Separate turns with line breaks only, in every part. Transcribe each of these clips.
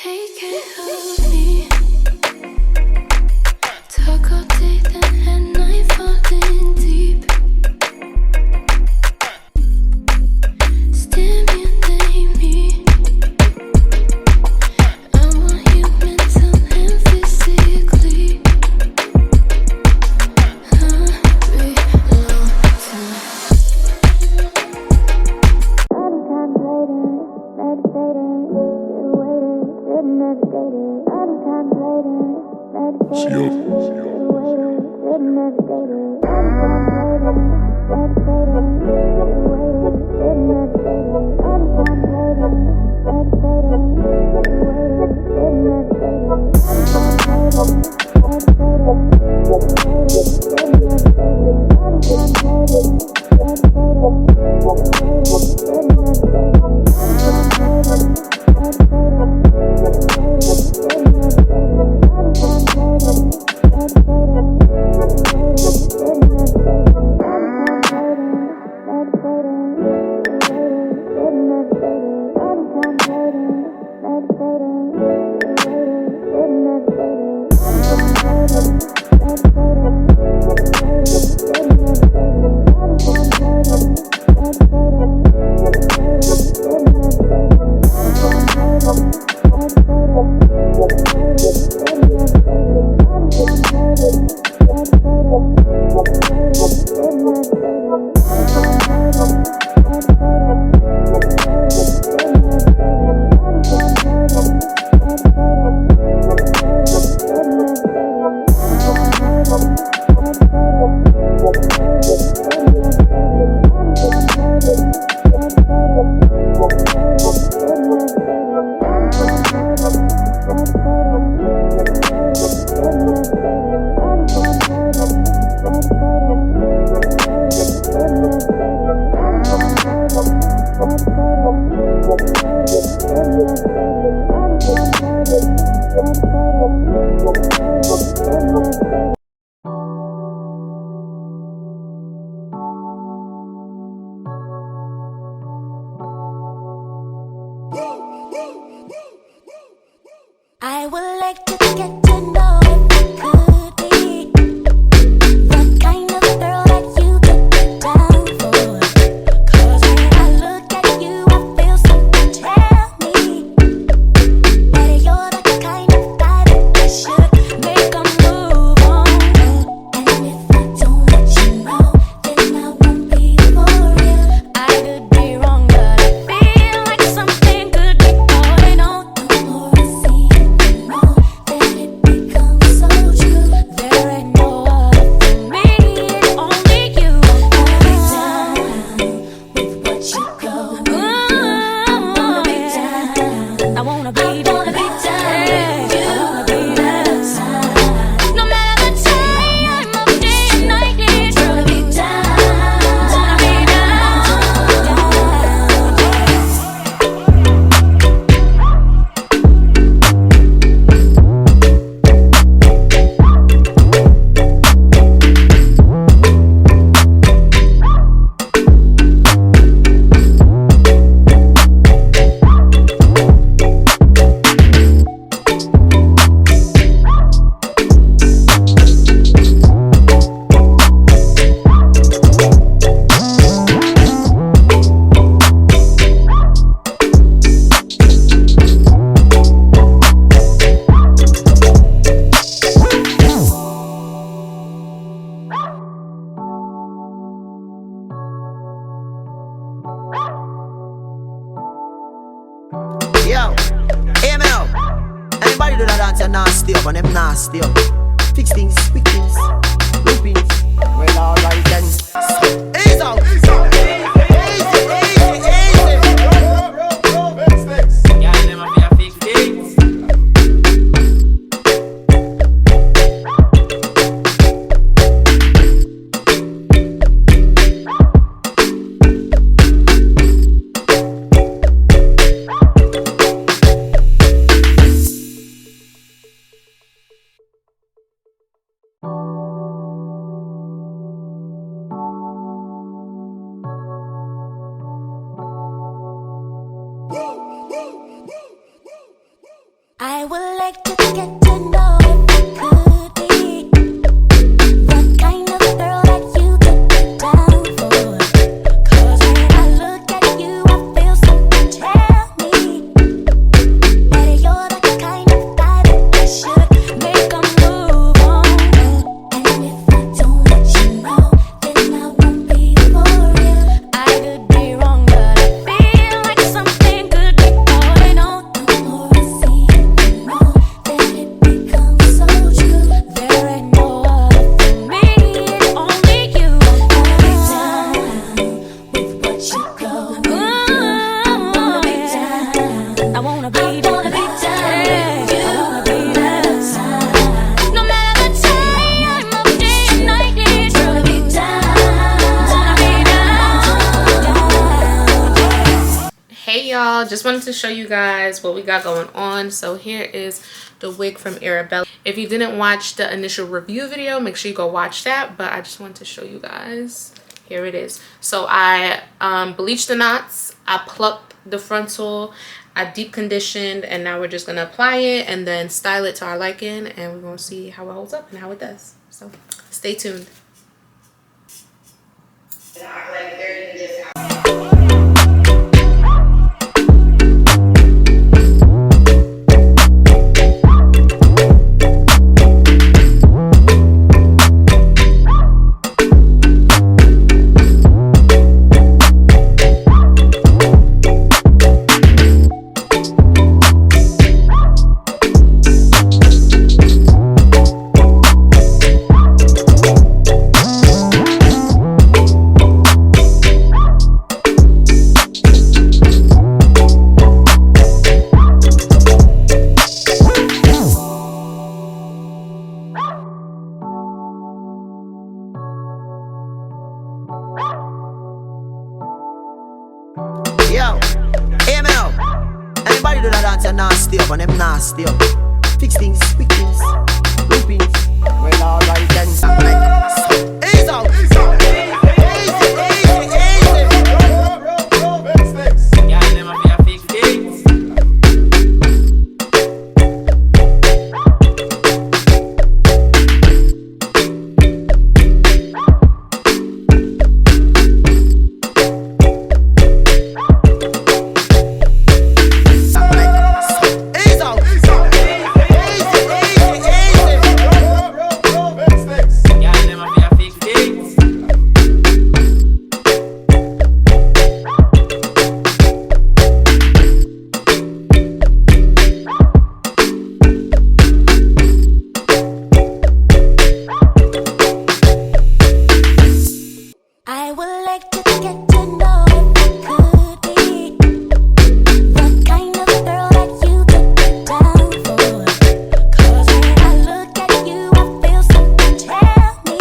Take care of me. Talk all day, then at night, falling deep. Stimulate me. I want you mental and physically. Hurry, long time. I'm contemplating, meditating, still waiting, couldn't ever date it. I'm contemplating, meditating, still waiting, couldn't ever date it. I'm contemplating, meditating, still waiting, couldn't ever date it. I'm contemplating, meditating, still waiting, couldn't ever date it. I'm contemplating, meditating, still waiting, couldn't ever date it. I'm contemplating, meditating, still waiting, couldn't ever date it.
I would like to get to know if I could be the kind of girl that you could be down for. 'Cause when I look at you, I feel something tell me that you're the kind of guy that I should make a move on. And if I don't let you know, then I won't be for real. I could be wrong, but I feel like something could be going on. The more I see it, the more that it becomes so true. There ain't no other for me, it's only you. I wanna be down with what you go. I wanna be down. I wanna be down with you. I wanna be down. No matter the time of day and night, it's wanna be down. Wanna be
Yo, hear me now. Anybody do that dance and nasty up and them nasty up. Fix things, quick things, loopings. Well, alright then. Ease out. Easy, easy, easy.
Yeah, them have to fix things.
I would like to get to know if I could be the kind of girl that you took me down for. 'Cause when I look at you, I feel something tell me that you're the kind of guy that I should make a move on. And if I don't let you know, then I won't be for real. I could be wrong, but I feel like something could be going on. The more I see it, the more that it becomes so true. There ain't no other for me, it's only you. I wanna be down with what you go. I wanna be down. No matter the time of day and night, it's wanna be down.
Hey y'all, just wanted to show you guys what we got going on. So here is the wig from Arabella. If you didn't watch the initial review video, make sure you go watch that, but I just wanted to show you guys. Here it is. So I bleached the knots, I plucked the frontal, I deep conditioned, and now we're just gonna apply it and then style it to our liking, and we're gonna see how it holds up and how it does. So stay tuned.
Yo, hear me now. Anybody do that dance and nasty up and them nasty up. Fix things, quick things, looping. Well, alright then. Ease out.
Yeah, them a be a fake fakes.
Ease out.
Yeah, them a be a fake fakes.
I would like to get to know if I could be the kind of girl that you took me down for. 'Cause when I look at you, I feel something tell me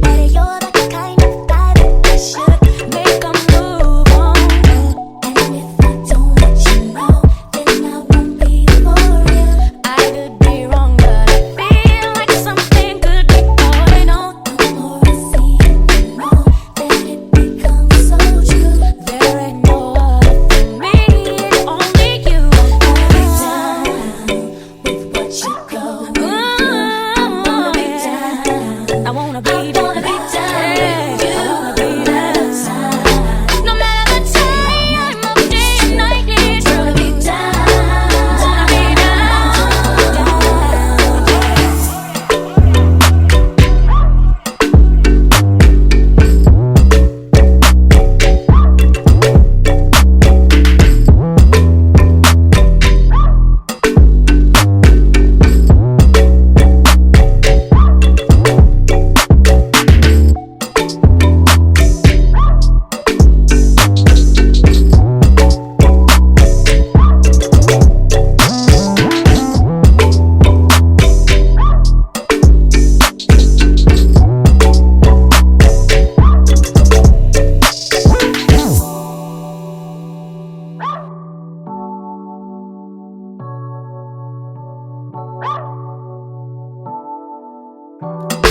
that you're the kind of guy that I should make a move on. And if I don't let you know, then I won't be for real. I could be wrong, but I feel like something could be going on. The more I see it, the more that it becomes so true. There ain't no other for me, it's only you. With what you go. I wanna be down. No matter the time of day and night, it's wanna be down.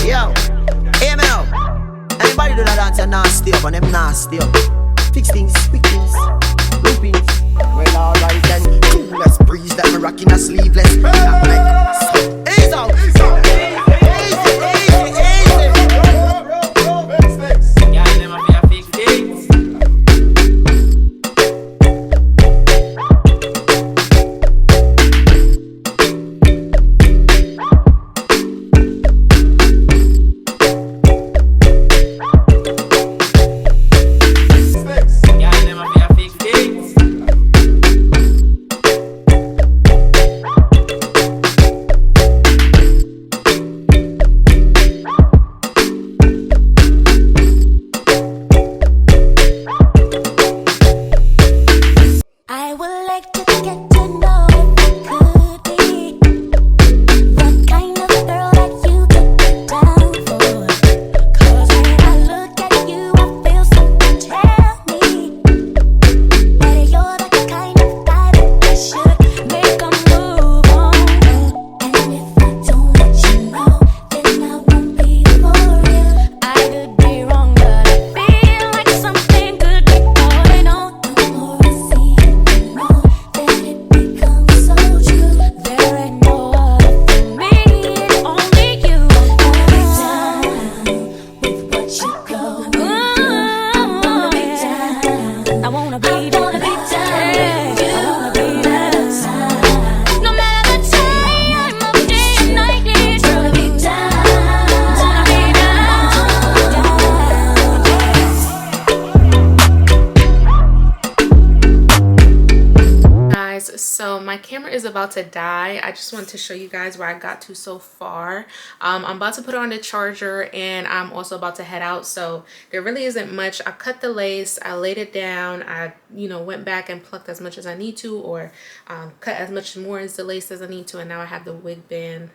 Yo, hear me now. Anybody do that dance and nasty up and them nasty up. Fix things, quick things, looping. Well, alright then. seamless. Breeze that me rocking a sleeveless. That make so ease out.
Girl, them a fi a fix things. Girl, them a fi a fix things.
I would like to get to know if I could be the kind of girl that you could be down for. 'Cause when I look at you, I feel something tell me that you're the kind of guy that I should make a move on. And if I don't let you know, then I won't be for real. I could be wrong, but I feel like something could be going on. The more I see you, the more that it becomes so true. There ain't no other for me, it's only you. I wanna be down with what you go. I wanna be down. I wanna be down with you. I wanna be down. No matter the time of day or night, it's gonna be down. Wanna be
Guys, so my camera is about to die. I just wanted to show you guys where I got to so far. I'm about to put on the charger and I'm also about to head out, so there really isn't much. I cut the lace, I laid it down, I went back and plucked as much as I need to, or cut as much more as the lace as I need to, and now I have the wig band,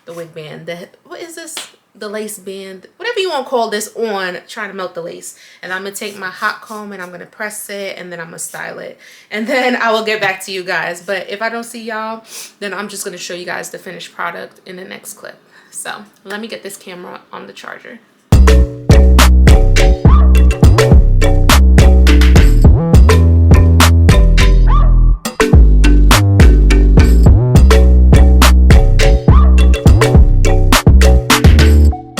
what is this, the lace band, whatever you want to call this, on trying to melt the lace. And I'm gonna take my hot comb and I'm gonna press it, and then I'm gonna style it, and then I will get back to you guys. But if I don't see y'all, then I'm just gonna show you guys the finished product in the next clip. So let me get this camera on the charger.